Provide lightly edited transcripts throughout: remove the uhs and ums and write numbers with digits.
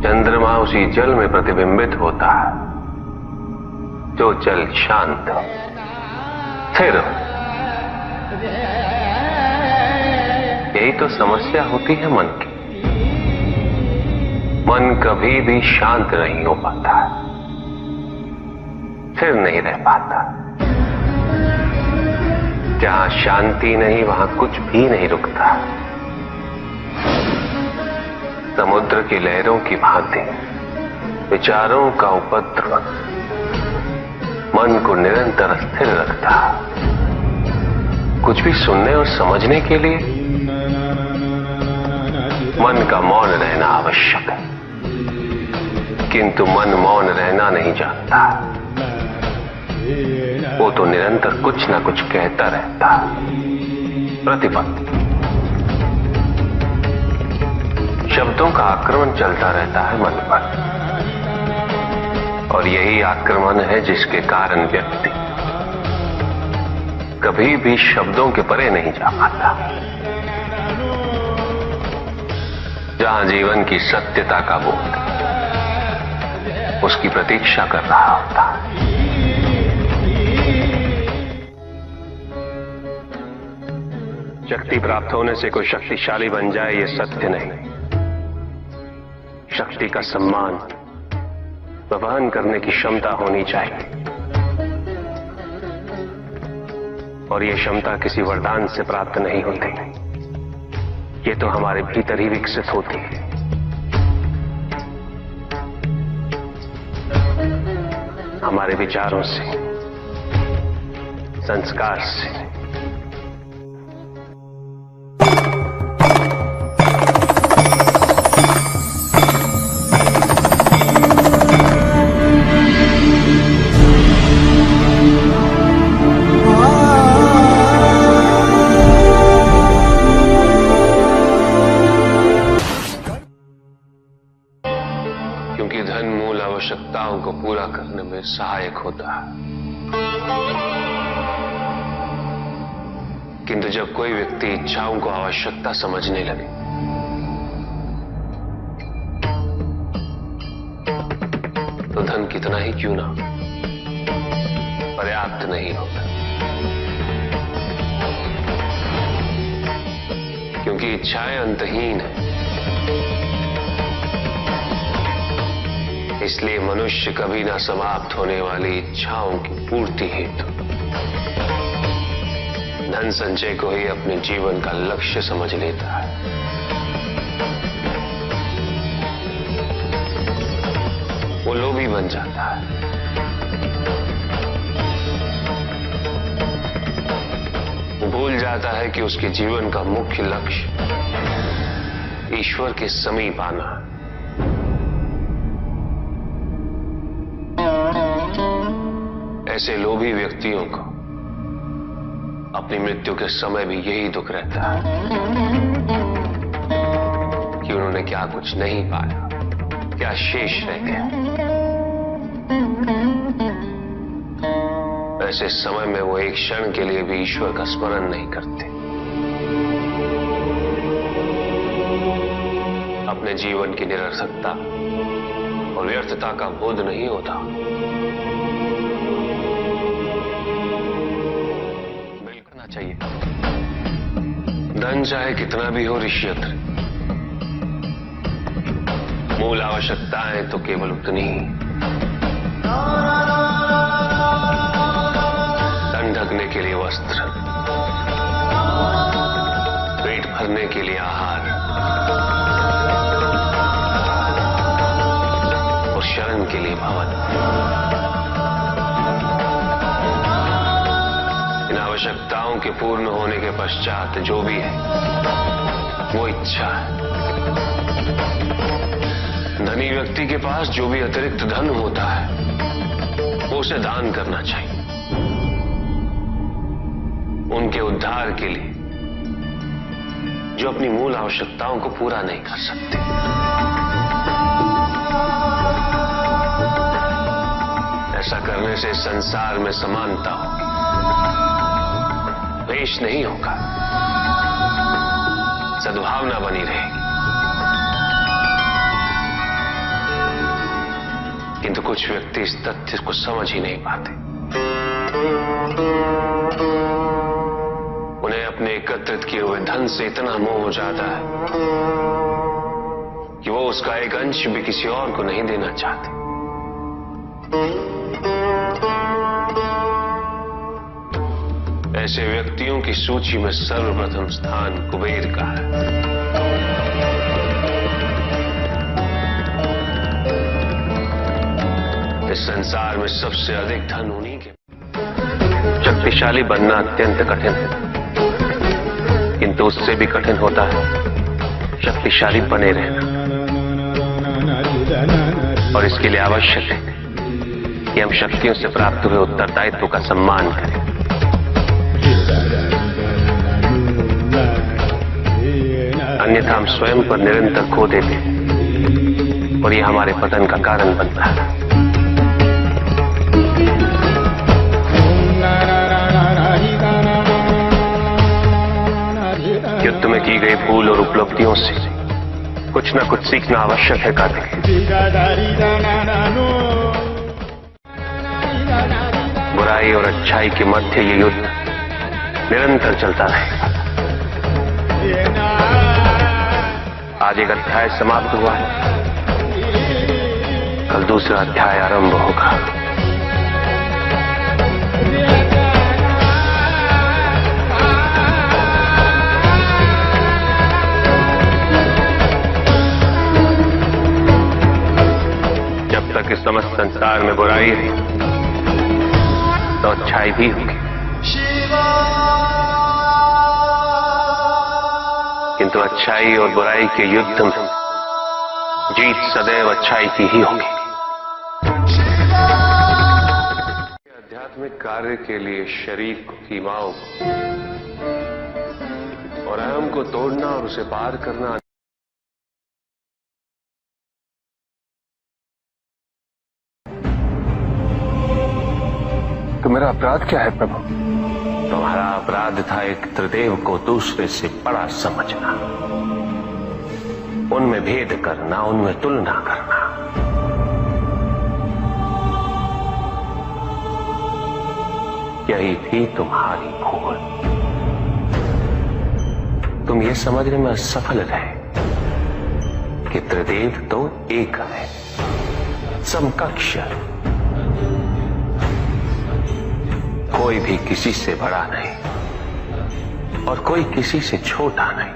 चंद्रमा उसी जल में प्रतिबिंबित होता है जो जल शांत स्थिर। यही तो समस्या होती है मन की। मन कभी भी शांत नहीं हो पाता, स्थिर नहीं रह पाता। जहां शांति नहीं वहां कुछ भी नहीं रुकता। समुद्र की लहरों की भांति विचारों का उपद्रव मन को निरंतर स्थिर रखता। कुछ भी सुनने और समझने के लिए मन का मौन रहना आवश्यक है, किंतु मन मौन रहना नहीं जानता। वो तो निरंतर कुछ ना कुछ कहता रहता, प्रतिपद शब्दों का आक्रमण चलता रहता है मन पर। और यही आक्रमण है जिसके कारण व्यक्ति कभी भी शब्दों के परे नहीं जा पाता। जहां जीवन की सत्यता का बोध उसकी प्रतीक्षा कर रहा होता। शक्ति प्राप्त होने से कोई शक्तिशाली बन जाए ये सत्य नहीं। शक्ति का सम्मान व वहन करने की क्षमता होनी चाहिए, और यह क्षमता किसी वरदान से प्राप्त नहीं होती। ये तो हमारे भीतर ही विकसित होती है। हमारे विचारों से, संस्कार से। क्योंकि धन मूल आवश्यकताओं को पूरा करने में सहायक होता है, किंतु जब कोई व्यक्ति इच्छाओं को आवश्यकता समझने लगे तो धन कितना ही क्यों ना पर्याप्त नहीं होता। क्योंकि इच्छाएं अंतहीन है, इसलिए मनुष्य कभी ना समाप्त होने वाली इच्छाओं की पूर्ति हेतु धन संचय को ही अपने जीवन का लक्ष्य समझ लेता है। वो लोभी बन जाता है। वो भूल जाता है कि उसके जीवन का मुख्य लक्ष्य ईश्वर के समीप आना है। ऐसे लोभी व्यक्तियों को अपनी मृत्यु के समय भी यही दुख रहता है कि उन्होंने क्या कुछ नहीं पाया, क्या शेष रह गया। ऐसे समय में वो एक क्षण के लिए भी ईश्वर का स्मरण नहीं करते। अपने जीवन की निरर्थकता और व्यर्थता का बोध नहीं होता। चाहिए धन चाहे कितना भी हो ऋष्यत्र, मूल आवश्यकताएं तो केवल उतनी ही। तन ढकने के लिए वस्त्र, पेट भरने के लिए आहार और शरण के लिए भवन। आवश्यकताओं के पूर्ण होने के पश्चात जो भी है वो इच्छा है। धनी व्यक्ति के पास जो भी अतिरिक्त धन होता है वो उसे दान करना चाहिए, उनके उद्धार के लिए जो अपनी मूल आवश्यकताओं को पूरा नहीं कर सकते। ऐसा करने से संसार में समानता होगी, द्वेष नहीं होगा, सद्भावना बनी रहेगी। किंतु कुछ व्यक्ति इस तथ्य को समझ ही नहीं पाते। उन्हें अपने एकत्रित किए हुए धन से इतना मोह हो जाता है कि वो उसका एक अंश भी किसी और को नहीं देना चाहते। ऐसे व्यक्तियों की सूची में सर्वप्रथम स्थान कुबेर का है। इस संसार में सबसे अधिक धन उन्हीं के। शक्तिशाली बनना अत्यंत कठिन है, किंतु उससे भी कठिन होता है शक्तिशाली बने रहना। और इसके लिए आवश्यक है कि हम शक्तियों से प्राप्त हुए उत्तरदायित्व का सम्मान करें। अन्यथा हम स्वयं पर निरंतर खो देते हैं और यह हमारे पतन का कारण बनता है। युद्ध में की गई भूल और उपलब्धियों से कुछ न कुछ सीखना आवश्यक है कार्तिक। बुराई और अच्छाई के मध्य ये युद्ध निरंतर चलता रहेगा। आज एक अध्याय समाप्त हुआ है, कल दूसरा अध्याय आरंभ होगा। जब तक इस समस्त संसार में बुराई है तो अच्छाई भी होगी, किंतु अच्छाई और बुराई के युद्ध में जीत सदैव अच्छाई की ही होगी। आध्यात्मिक कार्य के लिए शरीर को, सीमाओं को और अहम को तोड़ना और उसे पार करना। तो मेरा अपराध क्या है प्रभु? तुम्हारा अपराध था एक त्रिदेव को दूसरे से बड़ा समझना, उनमें भेद करना, उनमें तुलना करना। यही थी तुम्हारी भूल। तुम ये समझने में असफल रहे कि त्रिदेव तो एक है, समकक्ष, कोई भी किसी से बड़ा नहीं और कोई किसी से छोटा नहीं,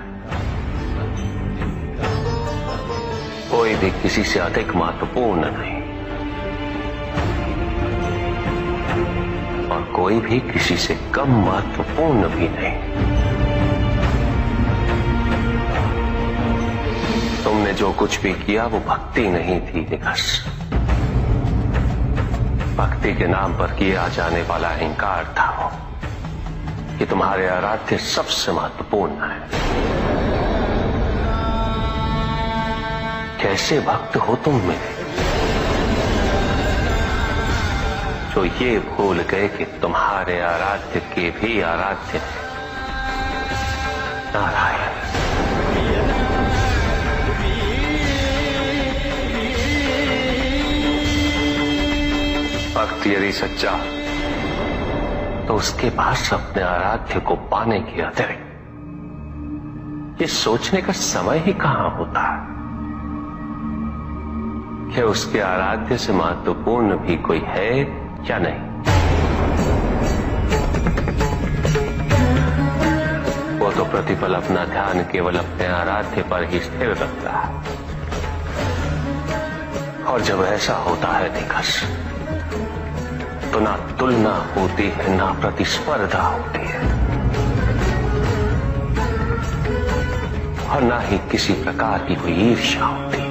कोई भी किसी से अधिक महत्वपूर्ण नहीं और कोई भी किसी से कम महत्वपूर्ण भी नहीं। तुमने जो कुछ भी किया वो भक्ति नहीं थी निकस। भक्ति के नाम पर किया जाने वाला अहंकार था वो कि तुम्हारे आराध्य सबसे महत्वपूर्ण है। कैसे भक्त हो तुम मेरे, जो ये भूल गए कि तुम्हारे आराध्य के भी आराध्य नारायण। भक्त यदि सच्चा तो उसके पास अपने आराध्य को पाने के अतिरिक्त ये सोचने का समय ही कहां होता है कि उसके आराध्य से महत्वपूर्ण भी कोई है या नहीं। वो तो प्रतिपल अपना ध्यान केवल अपने आराध्य पर ही स्थिर रखता है, और जब ऐसा होता है निकस तो ना तुलना होती है, ना प्रतिस्पर्धा होती है, और ना ही किसी प्रकार की कोई ईर्ष्या होती है।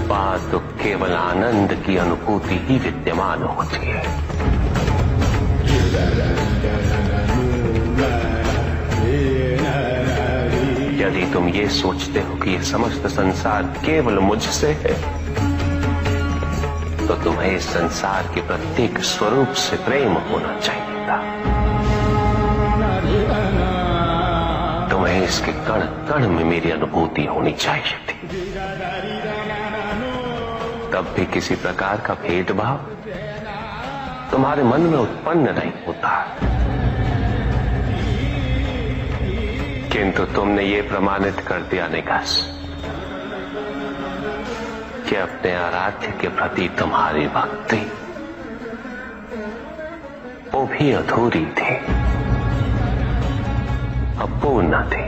बात तो केवल आनंद की अनुभूति ही विद्यमान होती है। यदि तुम ये सोचते हो कि ये समस्त संसार केवल मुझसे है, तो तुम्हें इस संसार के प्रत्येक स्वरूप से प्रेम होना चाहिए था। तुम्हें इसके कण कण में मेरी अनुभूति होनी चाहिए थी। तब भी किसी प्रकार का भेदभाव तुम्हारे मन में उत्पन्न नहीं होता, किंतु तुमने ये प्रमाणित कर दिया निकास कि अपने आराध्य के प्रति तुम्हारी भक्ति वो भी अधूरी थी, अपूर्ण थी।